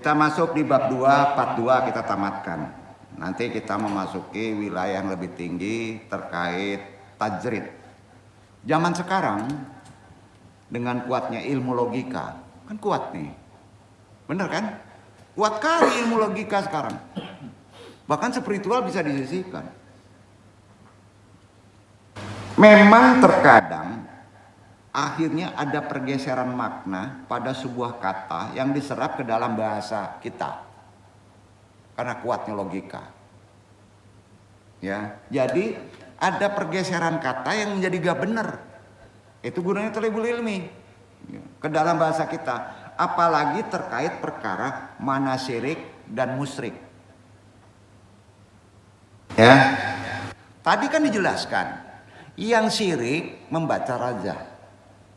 Kita masuk di bab 2, part 2 kita tamatkan. Nanti kita memasuki wilayah yang lebih tinggi terkait tajrid. Zaman sekarang dengan kuatnya ilmu logika, kan kuat nih. Bener kan? Kuat kali ilmu logika sekarang. Bahkan spiritual bisa disisihkan. Memang terkadang akhirnya ada pergeseran makna pada sebuah kata yang diserap ke dalam bahasa kita karena kuatnya logika. Ya, jadi ada pergeseran kata yang menjadi gak benar. Itu gunanya thalibul ilmi ke dalam bahasa kita, apalagi terkait perkara mana syirik dan musyrik. Ya, tadi kan dijelaskan yang syirik membaca raja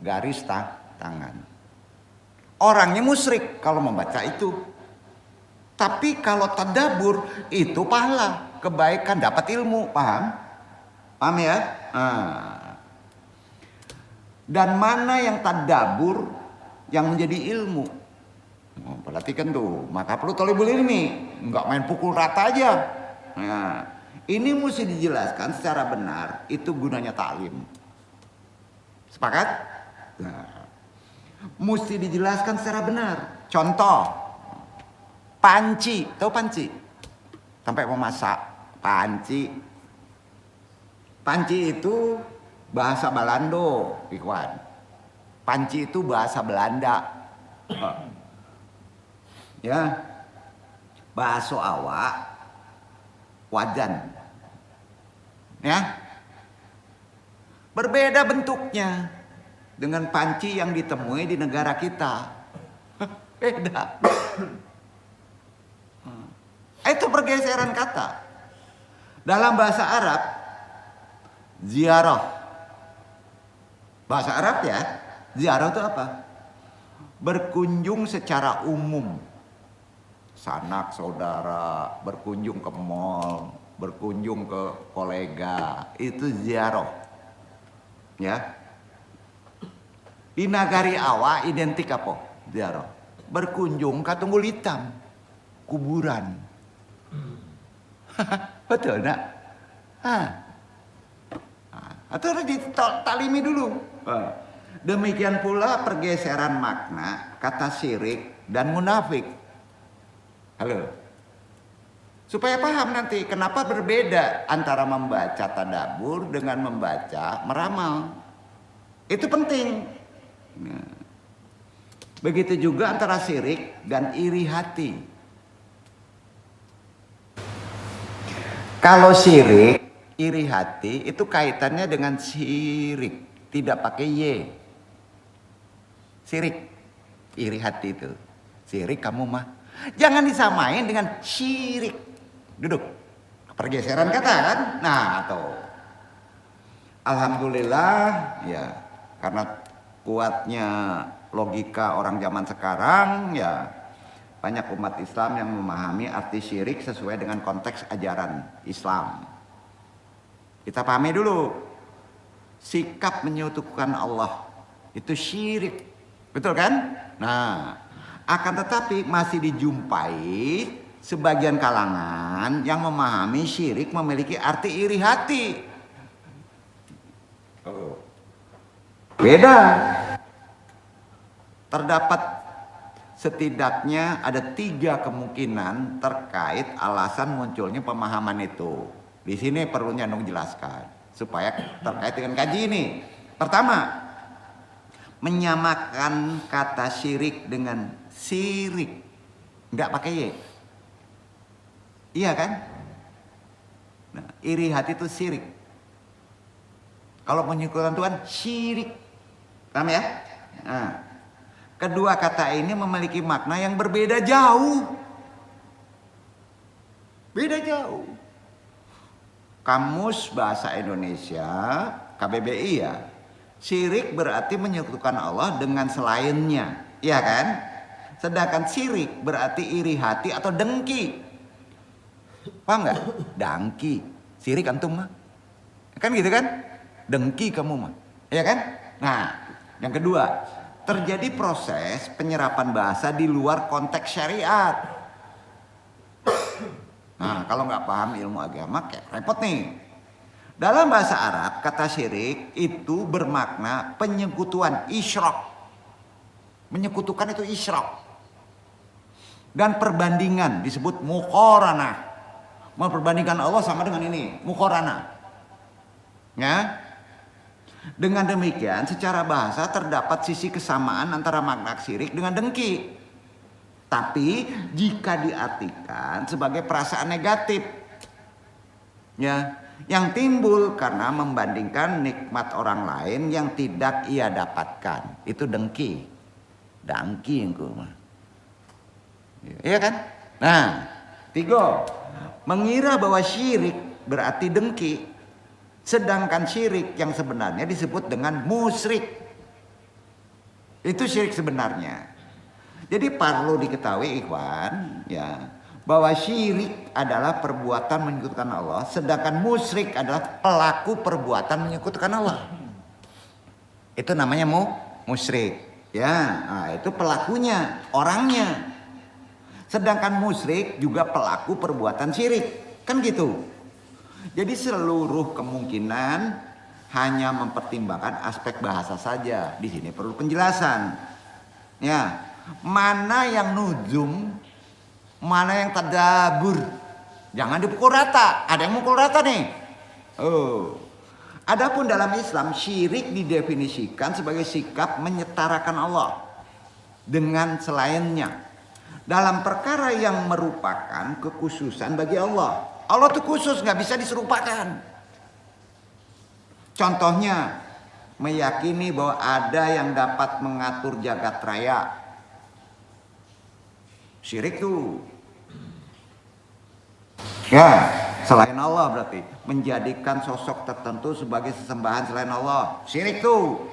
garis tangan. Orangnya musyrik kalau membaca itu. Tapi kalau tadabbur itu pahala, kebaikan, dapat ilmu, paham? Paham ya? Dan mana yang tadabbur yang menjadi ilmu? Perhatikan tuh, maka perlu thalibul ilmi, enggak main pukul rata aja. Nah, ini mesti dijelaskan secara benar, itu gunanya taklim. Sepakat? Nah, mesti dijelaskan secara benar. Contoh, panci, tahu panci? Sampai memasak, panci. Panci itu bahasa Balando, Ikhwan. Panci itu bahasa Belanda. Ya, bahasa awak, wajan. Ya, berbeda bentuknya dengan panci yang ditemui di negara kita. Beda. Itu pergeseran kata. Dalam bahasa Arab, ziarah. Bahasa Arab ya, ziarah itu apa? Berkunjung secara umum. Sanak saudara, berkunjung ke mall, berkunjung ke kolega, itu ziarah. Ya. Di nagari awak identik apa? Ziarah. Berkunjung ke Tunggul Hitam, kuburan. Betul nak? Atau ditalimi dulu. Demikian pula pergeseran makna kata syirik dan munafik. Halo. Supaya paham nanti kenapa berbeda antara membaca tadabbur dengan membaca meramal. Itu penting. Nah, begitu juga antara syirik dan iri hati. Kalau syirik, iri hati itu kaitannya dengan syirik, tidak pakai y. Syirik, iri hati itu. Syirik kamu mah. Jangan disamain dengan syirik. Duduk. Pergeseran kata kan? Nah, tuh. Alhamdulillah ya, karena kuatnya logika orang zaman sekarang ya, banyak umat Islam yang memahami arti syirik sesuai dengan konteks ajaran Islam. Kita pahami dulu, sikap menyekutukan Allah itu syirik, betul kan? Nah, akan tetapi masih dijumpai sebagian kalangan yang memahami syirik memiliki arti iri hati. Beda. Terdapat setidaknya ada 3 kemungkinan terkait alasan munculnya pemahaman itu. Di sini perlunya Nung jelaskan supaya terkait dengan kaji ini. Pertama, menyamakan kata syirik dengan sirik, nggak pakai y. Iya kan? Nah, iri hati itu sirik. Kalau menyekutukan Tuhan syirik. Paham ya? Nah, kedua kata ini memiliki makna yang berbeda jauh. Beda jauh. Kamus Bahasa Indonesia, KBBI ya. Syirik berarti menyekutukan Allah dengan selainnya. Iya kan? Sedangkan syirik berarti iri hati atau dengki. Paham nggak? Dengki. Syirik antum mah. Kan gitu kan? Dengki kamu mah. Iya kan? Nah, yang kedua, terjadi proses penyerapan bahasa di luar konteks syariat. Nah, kalau nggak paham ilmu agama kayak repot nih. Dalam bahasa Arab, kata syirik itu bermakna penyekutuan, isyrak. Menyekutukan itu isyrak. Dan perbandingan disebut muqaranah. Memperbandingkan Allah sama dengan ini, muqaranah. Ya. Dengan demikian, secara bahasa terdapat sisi kesamaan antara makna syirik dengan dengki. Tapi jika diartikan sebagai perasaan negatif, ya, yang timbul karena membandingkan nikmat orang lain yang tidak ia dapatkan, itu dengki, dengki engkau mah, iya kan? Nah, 3, mengira bahwa syirik berarti dengki, sedangkan syirik yang sebenarnya disebut dengan musyrik, itu syirik sebenarnya. Jadi perlu diketahui ikhwan, ya, bahwa syirik adalah perbuatan menyekutukan Allah, sedangkan musyrik adalah pelaku perbuatan menyekutukan Allah. Itu namanya musyrik, ya. Nah, itu pelakunya, orangnya. Sedangkan musyrik juga pelaku perbuatan syirik, kan gitu. Jadi seluruh kemungkinan hanya mempertimbangkan aspek bahasa saja. Di sini perlu penjelasan, ya. Mana yang nujum, mana yang tadabur. Jangan dipukul rata. Ada yang mukul rata nih. Adapun dalam Islam, syirik didefinisikan sebagai sikap menyetarakan Allah dengan selainnya dalam perkara yang merupakan kekhususan bagi Allah. Allah itu khusus, nggak bisa diserupakan. Contohnya, meyakini bahwa ada yang dapat mengatur jagat raya. Syirik tuh. Ya, selain Allah berarti. Menjadikan sosok tertentu sebagai sesembahan selain Allah. Syirik tuh.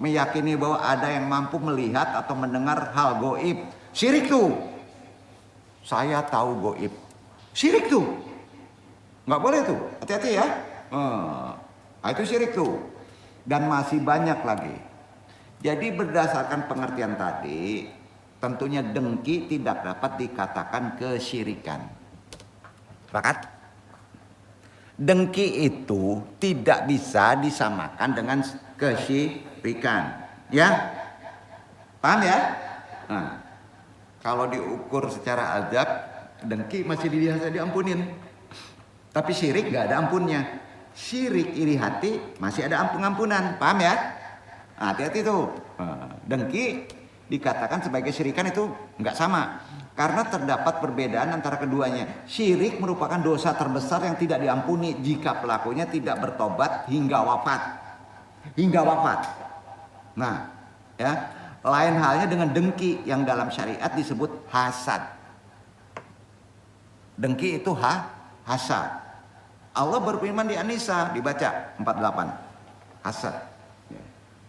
Meyakini bahwa ada yang mampu melihat atau mendengar hal goib. Syirik tuh. Saya tahu goib. Syirik tuh. Nggak boleh tuh. Hati-hati ya. Nah, itu syirik tuh. Dan masih banyak lagi. Jadi berdasarkan pengertian tadi, tentunya dengki tidak dapat dikatakan kesyirikan. Sepakat? Dengki itu tidak bisa disamakan dengan kesyirikan. Ya? Paham ya? Nah, kalau diukur secara azab, dengki masih bisa diampunin. Tapi syirik gak ada ampunnya. Syirik iri hati masih ada pengampunan. Paham ya? Nah, hati-hati tuh. Dengki dikatakan sebagai syirikan itu nggak sama, karena terdapat perbedaan antara keduanya. Syirik merupakan dosa terbesar yang tidak diampuni jika pelakunya tidak bertobat hingga wafat. Nah, ya, lain halnya dengan dengki yang dalam syariat disebut hasad. Dengki itu hasad. Allah berfirman di An-Nisa, dibaca 48, hasad.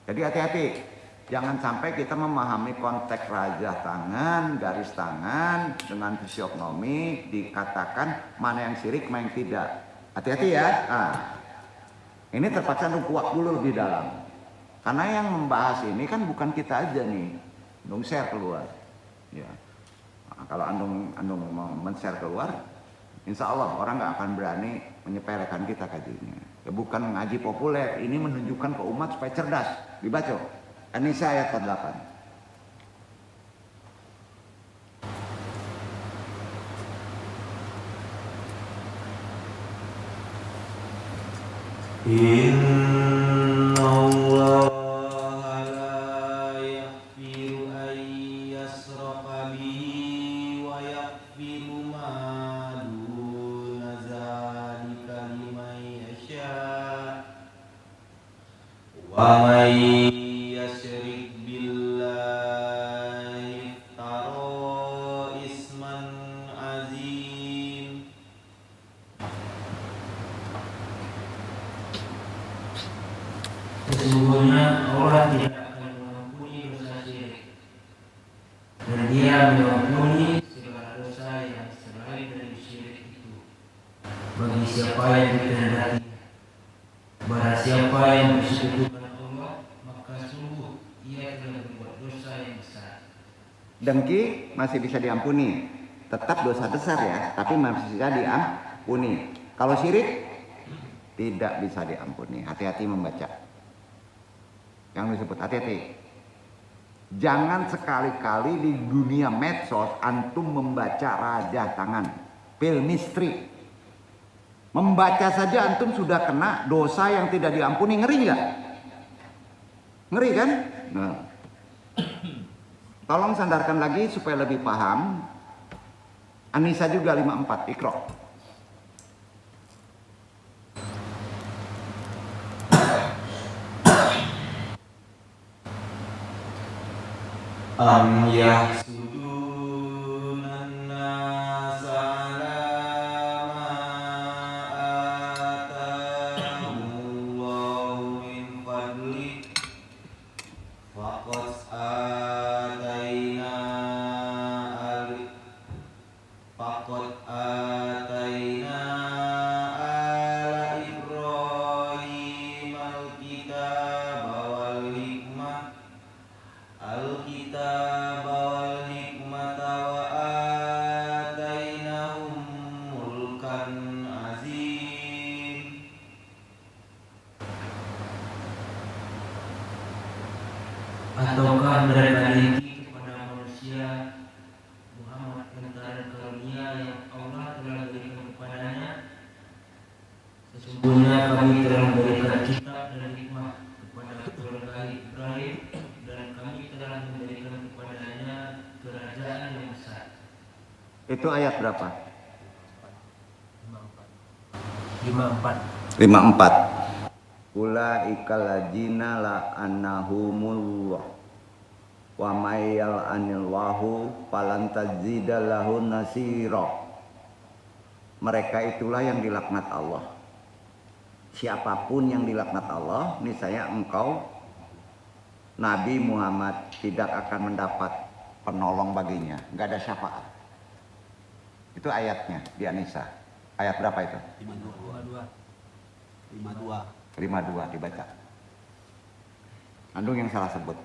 Jadi hati-hati. Jangan sampai kita memahami konteks raja tangan, garis tangan dengan fisiognomi dikatakan mana yang syirik, mana yang tidak. Hati-hati ya. Nah, ini terpaksa kuat dulu lebih dalam. Karena yang membahas ini kan bukan kita aja nih, andung share keluar. Ya. Nah, kalau andung mau men-share keluar, insya Allah orang nggak akan berani menyepelekan kita kajiannya. Ya, bukan ngaji populer, ini menunjukkan ke umat supaya cerdas. Dibaca. An-Nisa ayat 48. Inna Allah la yaghfiru an yashraka bihi wa yaghfiru ma duna dzalika liman yasha wa man sesungguhnya Allah tidak akan mengampuni dosa syirik, dan Dia mengampuni segala dosa yang selain dari syirik itu bagi siapa yang dikehendaki. Barang siapa yang bersekutukan Allah, maka sungguh ia telah berbuat Dengki masih bisa diampuni, tetap dosa besar ya, tapi masih bisa diampuni. Kalau syirik tidak bisa diampuni. Hati-hati membaca. Yang disebut hati-hati. Jangan sekali-kali di dunia medsos antum membaca raja tangan, palmistry. Membaca saja antum sudah kena dosa yang tidak diampuni. Ngeri nggak? Ngeri kan? Nah, tolong sandarkan lagi supaya lebih paham. An-Nisa juga 54, Iqra. Am yahsudunan nasa ala ma atahumullahu min fadlih faqad ataina ala Ibrahim al-kitab wal hikmata wa atainahum mulkan azim. Ataukah mereka rinci kepada manusia Muhammad antara karunia yang Allah telah berikan kepadanya? Sesungguhnya kami telah memberikan kitab dan hikmah kepada keluarga Ibrahim dan kami telah memberikan kepadanya kerajaan yang besar. Itu ayat berapa? 54. 54. Ulaika ladzina la'annahumullah wa may yal'anillahu falan tajida lahu nasira. Mereka itulah yang dilaknat Allah. Siapapun yang dilaknat Allah, niscaya engkau Nabi Muhammad tidak akan mendapat penolong baginya, enggak ada syafaat. Itu ayatnya di An-Nisa. Ayat berapa itu? 52 dibaca. Andung yang salah sebut.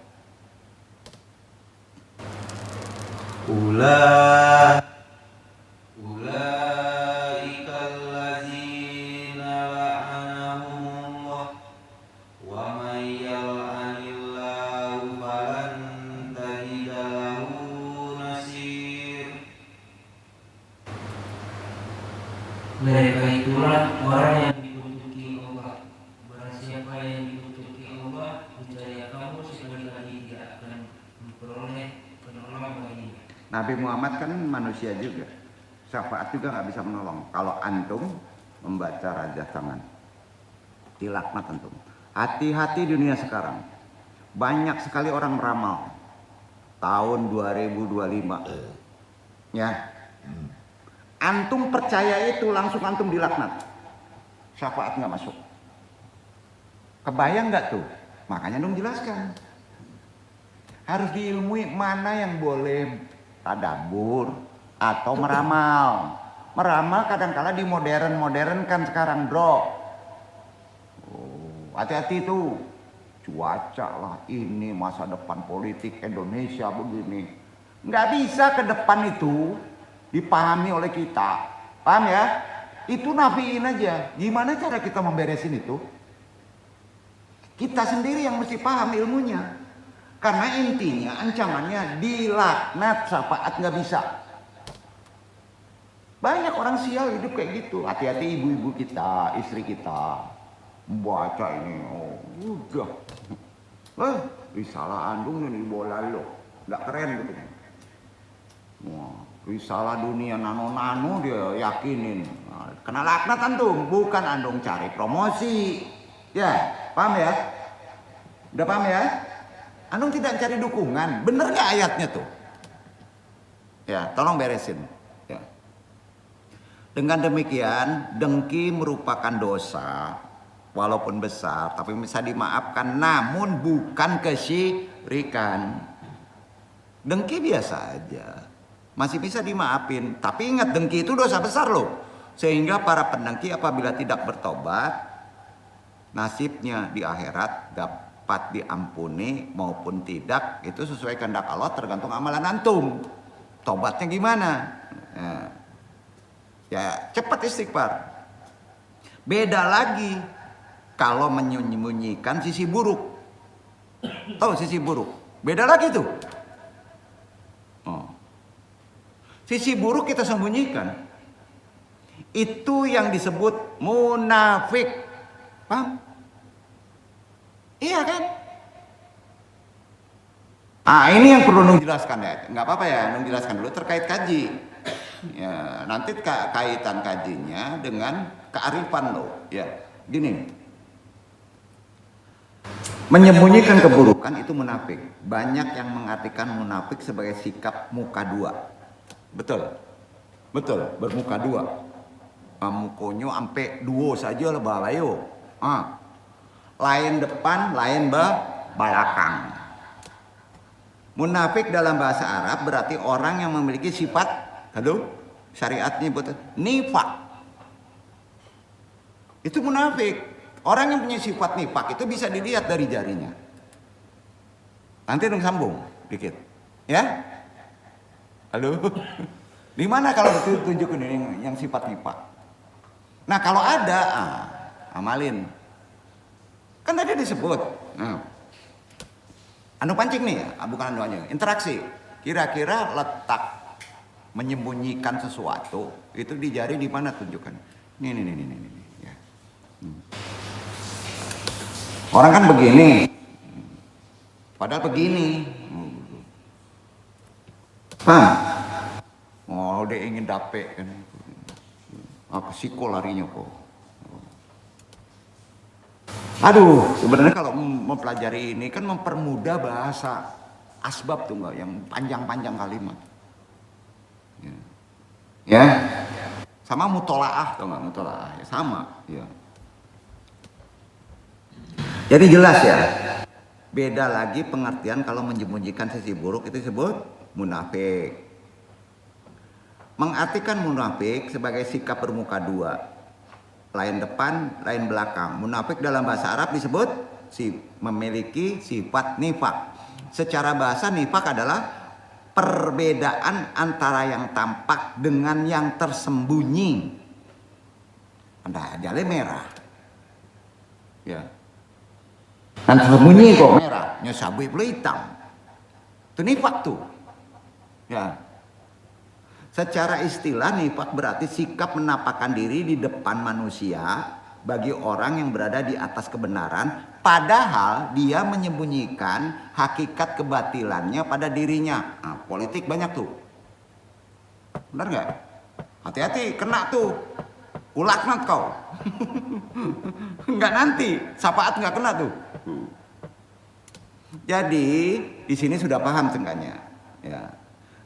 Ulaikal ladzina la'anahumullah wa may yal'anillahu falan tajida lahu nasir. Mereka itulah orang yang dikutuki Allah. Barang siapa yang dikutuki Allah, niscaya kamu sekali-kali tidak akan memperoleh penolong baginya. Nabi Muhammad kan manusia juga, syafaat juga nggak bisa menolong. Kalau antum membaca raja tangan, dilaknat antum. Hati-hati dunia sekarang, banyak sekali orang meramal tahun 2025, ya. Antum percaya itu langsung antum dilaknat, syafaat nggak masuk. Kebayang nggak tuh? Makanya dong jelaskan. Harus diilmui mana yang boleh tadabbur atau meramal. Meramal kadang-kala di modern kan sekarang, bro. Hati-hati tuh. Cuaca lah, ini masa depan politik Indonesia begini. Nggak bisa ke depan itu dipahami oleh kita. Paham ya? Itu nafiin aja. Gimana cara kita memberesin itu? Kita sendiri yang mesti paham ilmunya. Karena intinya ancamannya dilaknat, syafaat nggak bisa. Banyak orang sial hidup kayak gitu. Hati-hati ibu-ibu kita, istri kita membaca ini. Oh, udah. Risalah andung ini bola lo. Nggak keren gitu. Wah, risalah dunia nano-nano dia yakinin. Nah, kena laknat antum, bukan andung cari promosi. Ya, paham ya? Udah paham ya? Andung tidak cari dukungan. Bener nggak ayatnya tuh? Ya, tolong beresin. Ya. Dengan demikian, dengki merupakan dosa, walaupun besar, tapi bisa dimaafkan. Namun bukan kesyirikan. Dengki biasa aja, masih bisa dimaafin. Tapi ingat, dengki itu dosa besar loh. Sehingga para pendengki apabila tidak bertobat, nasibnya di akhirat cepat diampuni maupun tidak itu sesuai kehendak Allah, tergantung amalan antum. Tobatnya gimana? Ya cepat istighfar. Beda lagi kalau menyembunyikan sisi buruk. Tahu sisi buruk? Beda lagi tuh. Sisi buruk kita sembunyikan. Itu yang disebut munafik. Paham? Iya kan? Ini yang perlu Nung jelaskan ya. Nggak apa-apa ya, Nung jelaskan dulu terkait kaji. Ya, nanti kaitan kajinya dengan kearifan lo. Ya, gini. Menyembunyikan keburukan itu munafik. Banyak yang mengartikan munafik sebagai sikap muka dua. Betul, betul, bermuka dua. Mukonyo ampe duo saja lah balayo. Lain depan, lain belakang. Munafik dalam bahasa Arab berarti orang yang memiliki sifat, syariatnya betul, nifak. Itu munafik. Orang yang punya sifat nifak itu bisa dilihat dari jarinya. Nanti dong sambung dikit, ya. Halo, di mana kalau tunjukin ini yang sifat nifak? Nah kalau ada, amalin. Kan tadi disebut. Anu pancing nih, bukan anu aja. Interaksi. Kira-kira letak menyembunyikan sesuatu itu di jari di mana tunjukkan? Nih. Ya. Orang kan begini, padahal begini. Paham? Dia ingin dapet kan. Apa siko larinya kok. Aduh, sebenarnya kalau mempelajari ini kan mempermudah bahasa asbab tuh enggak, yang panjang-panjang kalimat. Ya. Sama mutolaah tuh enggak, mutolaah ya sama, ya. Jadi jelas ya. Beda lagi pengertian kalau menyembunyikan sisi buruk itu disebut munafik. Mengartikan munafik sebagai sikap bermuka dua, lain depan, lain belakang. Munafik dalam bahasa Arab disebut memiliki sifat nifak. Secara bahasa nifak adalah perbedaan antara yang tampak dengan yang tersembunyi. Ada jale merah, ya. Dan tersembunyi kok merah, nyesabi hitam. Itu nifak tuh, ya. Secara istilah nifak berarti sikap menampakkan diri di depan manusia bagi orang yang berada di atas kebenaran, padahal dia menyembunyikan hakikat kebatilannya pada dirinya. Politik banyak tuh, benar nggak? Hati-hati, kena tuh, ulaknat kau. Nggak nanti, syafaat nggak kena tuh. Jadi di sini sudah paham seenggaknya, ya.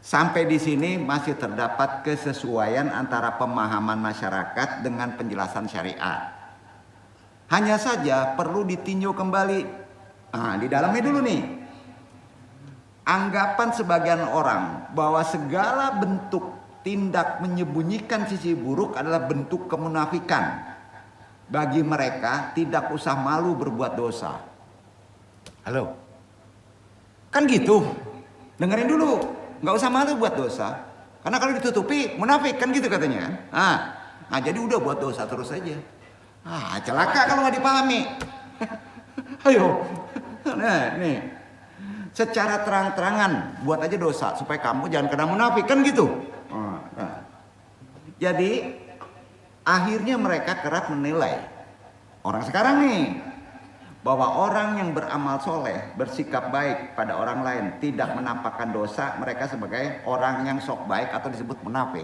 Sampai di sini masih terdapat kesesuaian antara pemahaman masyarakat dengan penjelasan syariat. Hanya saja perlu ditinjau kembali. Di dalamnya dulu nih. Anggapan sebagian orang bahwa segala bentuk tindak menyembunyikan sisi buruk adalah bentuk kemunafikan. Bagi mereka tidak usah malu berbuat dosa. Halo? Kan gitu. Dengerin dulu. Nggak usah malu buat dosa, karena kalau ditutupi munafik kan gitu katanya kan. Jadi udah buat dosa terus aja. Celaka kalau nggak dipahami. Ayo, nah nih, secara terang-terangan buat aja dosa supaya kamu jangan kena munafik kan gitu. Jadi akhirnya mereka kerap menilai orang sekarang nih, bahwa orang yang beramal soleh, bersikap baik pada orang lain, tidak menampakkan dosa, mereka sebagai orang yang sok baik atau disebut munafik.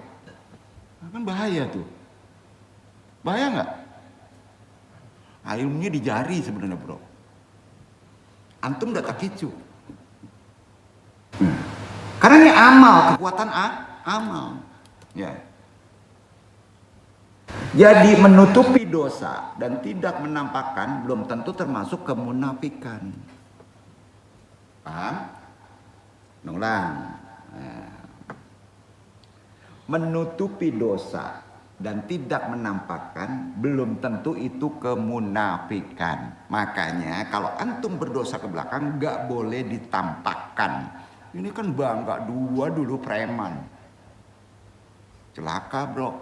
Kan bahaya tuh. Bahaya nggak? Ilmunya di jari sebenarnya bro. Antum udah takicu. Karena ini amal, kekuatan amal. Ya. Jadi menutupi dosa dan tidak menampakkan belum tentu termasuk kemunafikan. Paham? Ulang. Menutupi dosa dan tidak menampakkan belum tentu itu kemunafikan. Makanya kalau antum berdosa ke belakang nggak boleh ditampakkan. Ini kan bangga dua dulu preman. Celaka bro.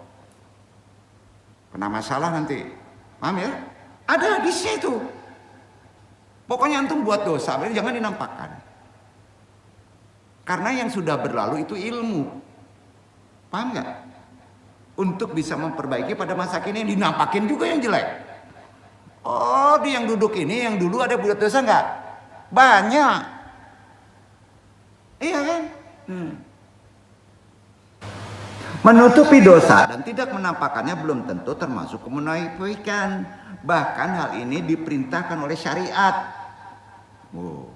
Kena masalah nanti. Paham ya? Ada hadisnya itu. Pokoknya antum buat dosa, jangan dinampakkan. Karena yang sudah berlalu itu ilmu. Paham nggak? Untuk bisa memperbaiki pada masa kini dinampakin juga yang jelek. Oh, di yang duduk ini yang dulu ada buat dosa nggak? Banyak. Iya kan? Menutupi dosa dan tidak menampakkannya belum tentu termasuk kemunafikan. Bahkan hal ini diperintahkan oleh syariat. Oh.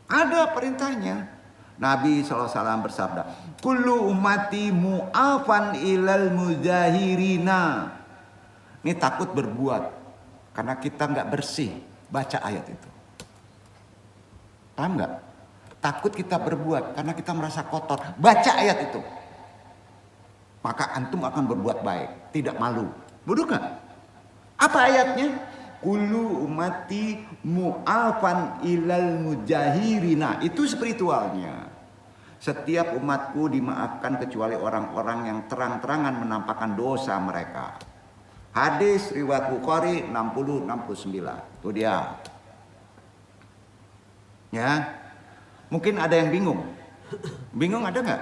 Ada perintahnya. Nabi SAW bersabda, kullu ummati mu'afan ilal mujahirina. Ini takut berbuat karena kita nggak bersih. Baca ayat itu. Paham nggak? Takut kita berbuat karena kita merasa kotor. Baca ayat itu. Maka antum akan berbuat baik, tidak malu. Bodoh nggak? Apa ayatnya? Kullu ummati mu'afan ilal mujahirina. Itu spiritualnya. Setiap umatku dimaafkan kecuali orang-orang yang terang-terangan menampakkan dosa mereka. Hadis riwayat Bukhari 60-69. Itu dia. Ya. Mungkin ada yang bingung. Bingung ada nggak?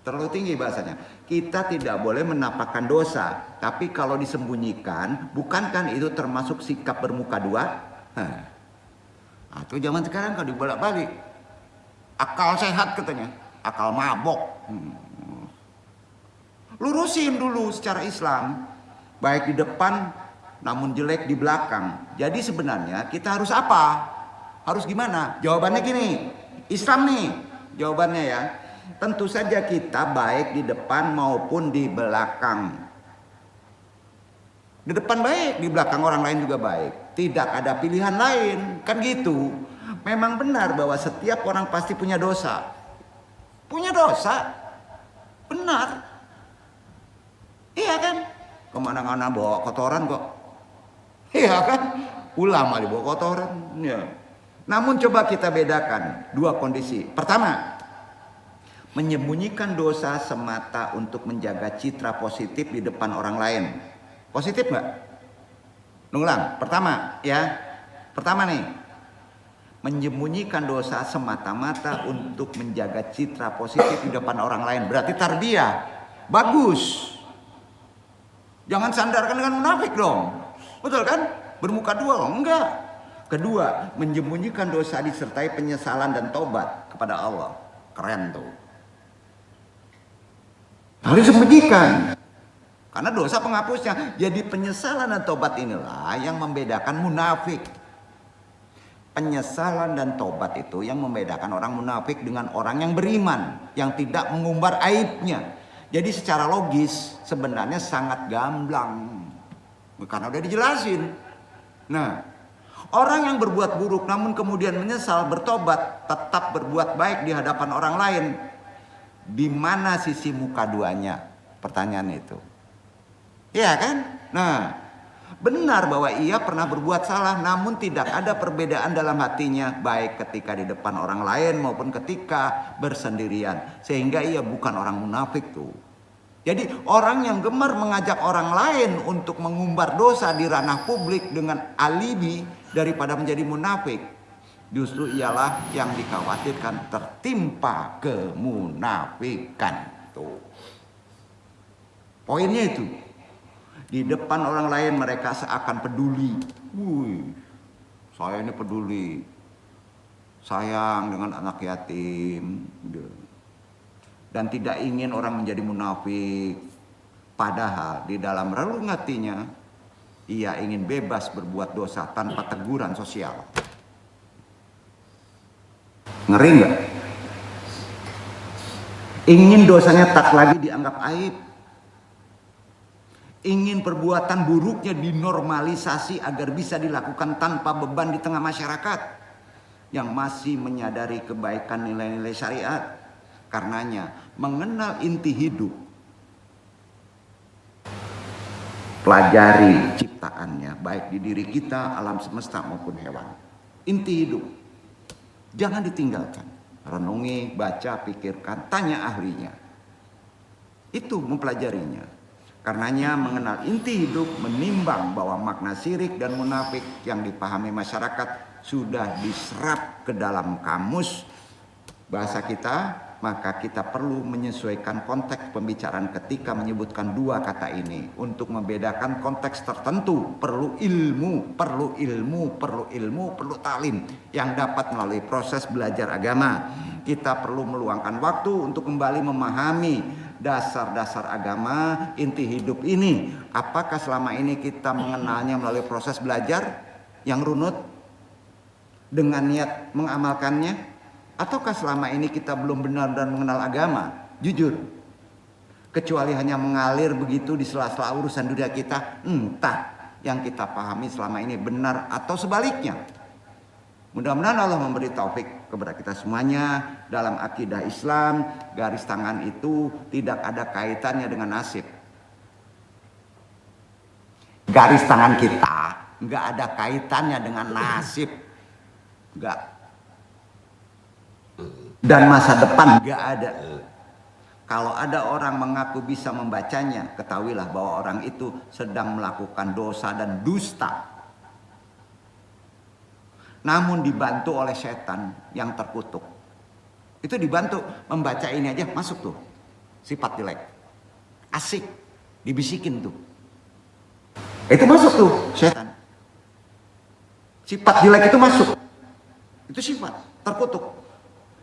Terlalu tinggi bahasanya. Kita tidak boleh menampakkan dosa. Tapi kalau disembunyikan, bukankah itu termasuk sikap bermuka dua? Atau zaman sekarang kalau dibolak-balik. Akal sehat katanya. Akal mabok. Lurusin dulu secara Islam. Baik di depan, namun jelek di belakang. Jadi sebenarnya kita harus apa? Harus gimana? Jawabannya gini. Islam nih. Jawabannya ya. Tentu saja kita baik di depan maupun di belakang. Di depan baik, di belakang orang lain juga baik. Tidak ada pilihan lain, kan gitu. Memang benar bahwa setiap orang pasti punya dosa. Punya dosa, benar. Iya kan? Kemana-mana bawa kotoran kok. Iya kan? Ulama dibawa kotoran. Ya. Namun coba kita bedakan dua kondisi. Pertama, menyembunyikan dosa semata untuk menjaga citra positif di depan orang lain. Positif nggak? Ulang. Pertama ya. Pertama nih. Menyembunyikan dosa semata-mata untuk menjaga citra positif di depan orang lain. Berarti tarbiyah. Bagus. Jangan sandarkan dengan munafik dong. Betul kan? Bermuka dua loh. Enggak. Kedua, menyembunyikan dosa disertai penyesalan dan tobat kepada Allah. Keren tuh. Harus sembunyikan. Karena dosa penghapusnya. Jadi penyesalan dan tobat inilah yang membedakan munafik. Penyesalan dan tobat itu yang membedakan orang munafik dengan orang yang beriman. Yang tidak mengumbar aibnya. Jadi secara logis sebenarnya sangat gamblang. Karena udah dijelasin. Nah, orang yang berbuat buruk namun kemudian menyesal, bertobat, tetap berbuat baik di hadapan orang lain. Di mana sisi muka duanya? Pertanyaan itu. Iya kan? Nah, benar bahwa ia pernah berbuat salah, namun tidak ada perbedaan dalam hatinya, baik ketika di depan orang lain maupun ketika bersendirian. Sehingga ia bukan orang munafik tuh. Jadi orang yang gemar mengajak orang lain untuk mengumbar dosa di ranah publik dengan alibi daripada menjadi munafik, justru ialah yang dikhawatirkan tertimpa kemunafikan. Tuh. Poinnya itu. Di depan orang lain mereka seakan peduli. Wih, saya ini peduli. Sayang dengan anak yatim. Dan tidak ingin orang menjadi munafik. Padahal di dalam relung hatinya ia ingin bebas berbuat dosa tanpa teguran sosial. Ngeri nggak? Ingin dosanya tak lagi dianggap aib. Ingin perbuatan buruknya dinormalisasi agar bisa dilakukan tanpa beban di tengah masyarakat yang masih menyadari kebaikan nilai-nilai syariat. Karenanya mengenal inti hidup pelajari ciptaannya, baik di diri kita, alam semesta maupun hewan. Inti hidup, jangan ditinggalkan. Renungi, baca, pikirkan, tanya ahlinya. Itu mempelajarinya. Karenanya mengenal inti hidup menimbang bahwa makna syirik dan munafik yang dipahami masyarakat sudah diserap ke dalam kamus bahasa kita, maka kita perlu menyesuaikan konteks pembicaraan ketika menyebutkan dua kata ini. Untuk membedakan konteks tertentu perlu ilmu, perlu talim yang dapat melalui proses belajar agama. Kita perlu meluangkan waktu untuk kembali memahami dasar-dasar agama, inti hidup ini. Apakah selama ini kita mengenalnya melalui proses belajar yang runut dengan niat mengamalkannya? Ataukah selama ini kita belum benar-benar mengenal agama? Jujur, kecuali hanya mengalir begitu di sela-sela urusan dunia kita, entah yang kita pahami selama ini benar atau sebaliknya. Mudah-mudahan Allah memberi taufik kepada kita semuanya. Dalam akidah Islam, garis tangan itu tidak ada kaitannya dengan nasib. Garis tangan kita nggak ada kaitannya dengan nasib, nggak. Dan masa depan nggak ada. Kalau ada orang mengaku bisa membacanya, ketahuilah bahwa orang itu sedang melakukan dosa dan dusta. Namun dibantu oleh setan yang terkutuk. Itu dibantu membaca ini aja masuk tuh sifat jelek, asik, dibisikin tuh. Itu masuk tuh setan. Sifat jelek itu masuk. Itu sifat terkutuk.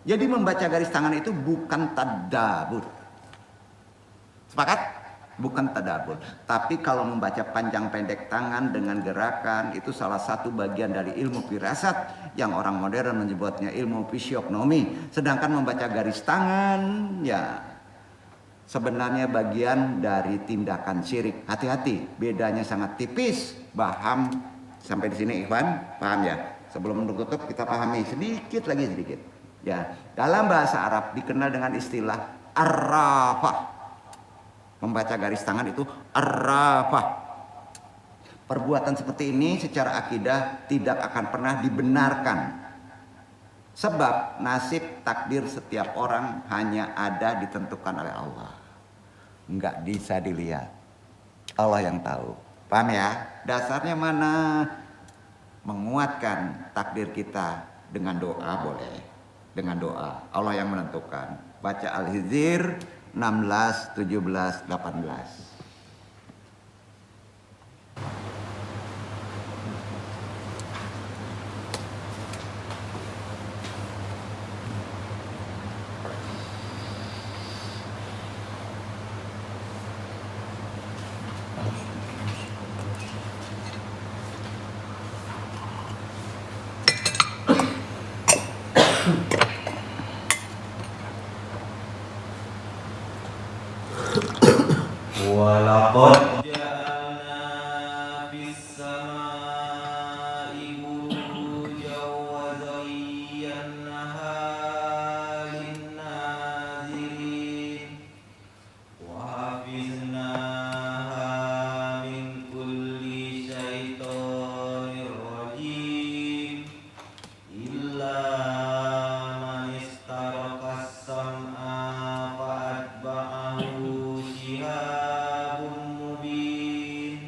Jadi membaca garis tangan itu bukan tadabbur. Sepakat? Bukan tadabbur. Tapi kalau membaca panjang pendek tangan dengan gerakan itu salah satu bagian dari ilmu firasat yang orang modern menyebutnya ilmu fisiognomi. Sedangkan membaca garis tangan ya sebenarnya bagian dari tindakan syirik. Hati-hati, bedanya sangat tipis. Paham sampai di sini Ikhwan? Paham ya? Sebelum menutup kita pahami sedikit. Ya, dalam bahasa Arab dikenal dengan istilah arrafah. Membaca garis tangan itu arrafah. Perbuatan seperti ini secara akidah tidak akan pernah dibenarkan. Sebab nasib takdir setiap orang hanya ada ditentukan oleh Allah. Enggak bisa dilihat. Allah yang tahu. Paham ya? Dasarnya mana? Menguatkan takdir kita dengan doa boleh. Dengan doa, Allah yang menentukan. Baca Al-Hijr 16, 17, 18. Walaqad ja'alna fis samaa'i burujan wa zayyanaha lin-nazirin wa hafiznaha min kulli syaitonir rajim illa man istaraqa as-sam'a fa'atba'ahu shihabun mubin.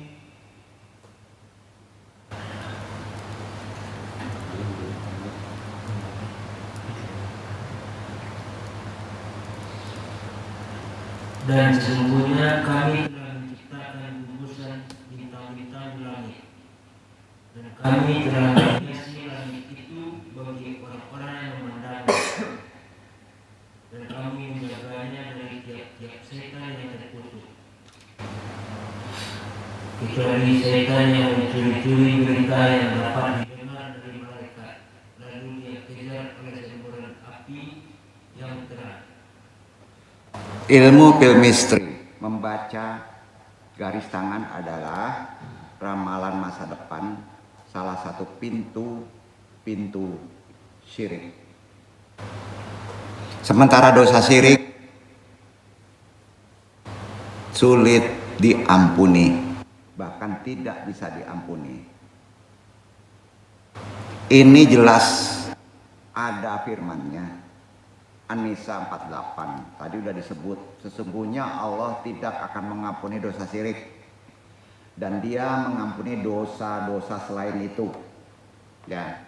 Dan sesungguhnya kami telah menciptakan gugusan bintang-bintang di langit, dan kami telah menghiasi langit itu bagi orang-orang yang memandangnya, dan kami menjaganya dari tiap-tiap setan yang terkutuk, kecuali setan yang mencuri-curi berita yang dapat didengar dari malaikat, lalu dia kejar oleh semburan api yang terang. Ilmu filmistry, membaca garis tangan adalah ramalan masa depan, salah satu pintu syirik. Sementara dosa syirik sulit diampuni bahkan tidak bisa diampuni. Ini jelas ada firman-Nya. An-Nisa 48 tadi udah disebut, sesungguhnya Allah tidak akan mengampuni dosa syirik dan Dia mengampuni dosa-dosa selain itu. Ya.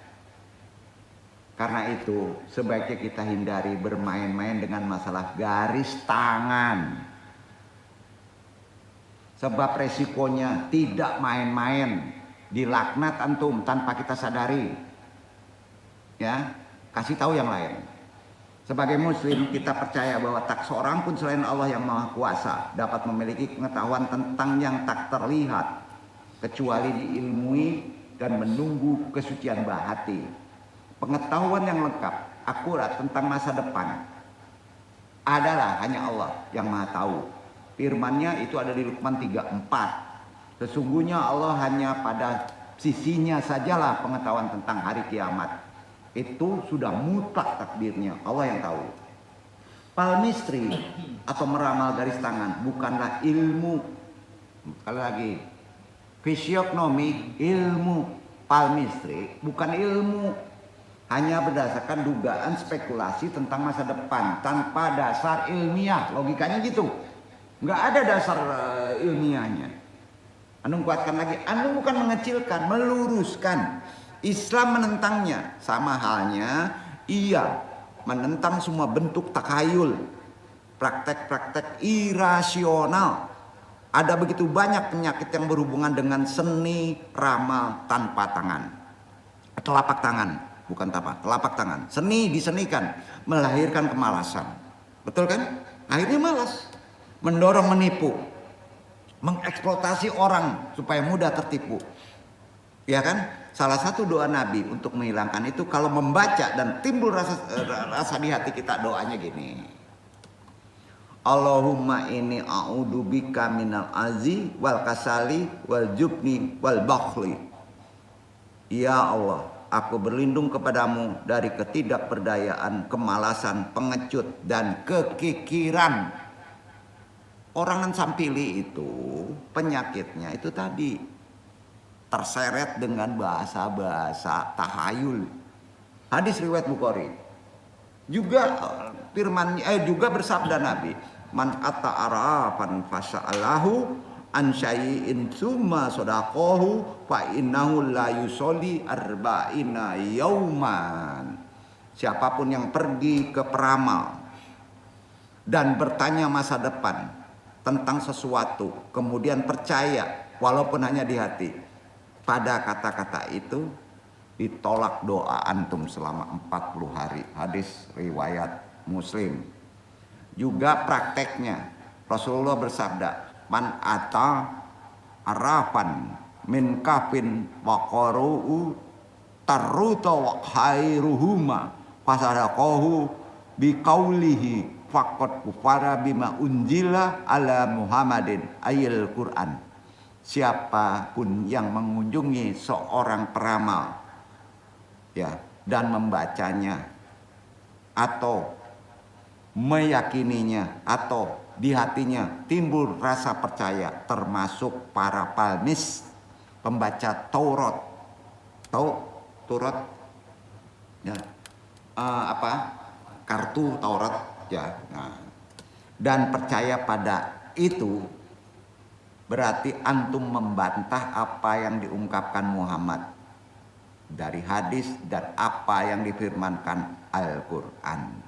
Karena itu sebaiknya kita hindari bermain-main dengan masalah garis tangan. Sebab resikonya tidak main-main, dilaknat antum tanpa kita sadari. Ya, kasih tahu yang lain. Sebagai muslim kita percaya bahwa tak seorang pun selain Allah yang Maha Kuasa dapat memiliki pengetahuan tentang yang tak terlihat kecuali diilmui dan menunggu kesucian hati. Pengetahuan yang lengkap, akurat tentang masa depan adalah hanya Allah yang Maha tahu. Firman-Nya itu ada di Luqman 3:4. Sesungguhnya Allah hanya pada sisinya sajalah pengetahuan tentang hari kiamat. Itu sudah mutlak takdirnya, Allah yang tahu. Palmistry atau meramal garis tangan bukanlah ilmu. Sekali lagi, fisiognomi ilmu, palmistry bukan ilmu. Hanya berdasarkan dugaan spekulasi tentang masa depan tanpa dasar ilmiah. Logikanya gitu, nggak ada dasar ilmiahnya. Anu kuatkan lagi, anu bukan mengecilkan, meluruskan. Islam menentangnya, sama halnya ia menentang semua bentuk takhayul, praktek-praktek irasional. Ada begitu banyak penyakit yang berhubungan dengan seni ramal tanpa tangan, telapak tangan, bukan telapak tangan. Seni disenikan melahirkan kemalasan, betul kan? Akhirnya malas, mendorong menipu, mengeksploitasi orang supaya mudah tertipu. Ya kan? Salah satu doa Nabi untuk menghilangkan itu kalau membaca dan timbul rasa di hati kita, doanya gini. Allahumma inni a'udzubika minal azzi wal kasali wal jubni wal bakhli. Ya Allah, aku berlindung kepadamu dari ketidakberdayaan, kemalasan, pengecut dan kekikiran. Orang yang sampili itu penyakitnya itu tadi, terseret dengan bahasa-bahasa tahayul. Hadis riwayat Bukhari. Juga juga bersabda Nabi, man ata'arafan fasa'alahu an syai'in tsumma sadaqahu fa innahu la yusolli arba'ina yauman. Siapapun yang pergi ke peramal dan bertanya masa depan tentang sesuatu, kemudian percaya walaupun hanya di hati, pada kata-kata itu ditolak doa antum selama 40 hari. Hadis riwayat Muslim. Juga prakteknya Rasulullah bersabda, man ata arafan min kafin wa qaru'u tarruta wa khairuhuma fasadaqahu biqaulihi faqad kufara bima unjila ala Muhammadin ayil Quran. Siapapun yang mengunjungi seorang peramal ya dan membacanya atau meyakininya atau di hatinya timbul rasa percaya, termasuk para palmis, pembaca Taurat, Taurat ya, kartu Taurat ya, nah, dan percaya pada itu, berarti antum membantah apa yang diungkapkan Muhammad dari hadis dan apa yang difirmankan Al-Quran.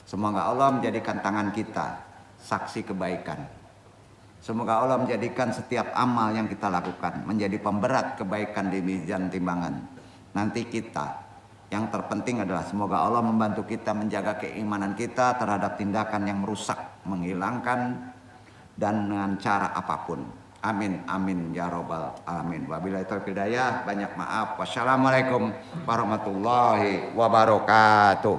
Semoga Allah menjadikan tangan kita saksi kebaikan. Semoga Allah menjadikan setiap amal yang kita lakukan menjadi pemberat kebaikan di mizan timbangan. Nanti kita, yang terpenting adalah semoga Allah membantu kita menjaga keimanan kita terhadap tindakan yang merusak, menghilangkan, dan dengan cara apapun. Amin amin ya robbal alamin. Wabillahi taufiq hidayah. Banyak maaf. Wassalamualaikum warahmatullahi wabarakatuh.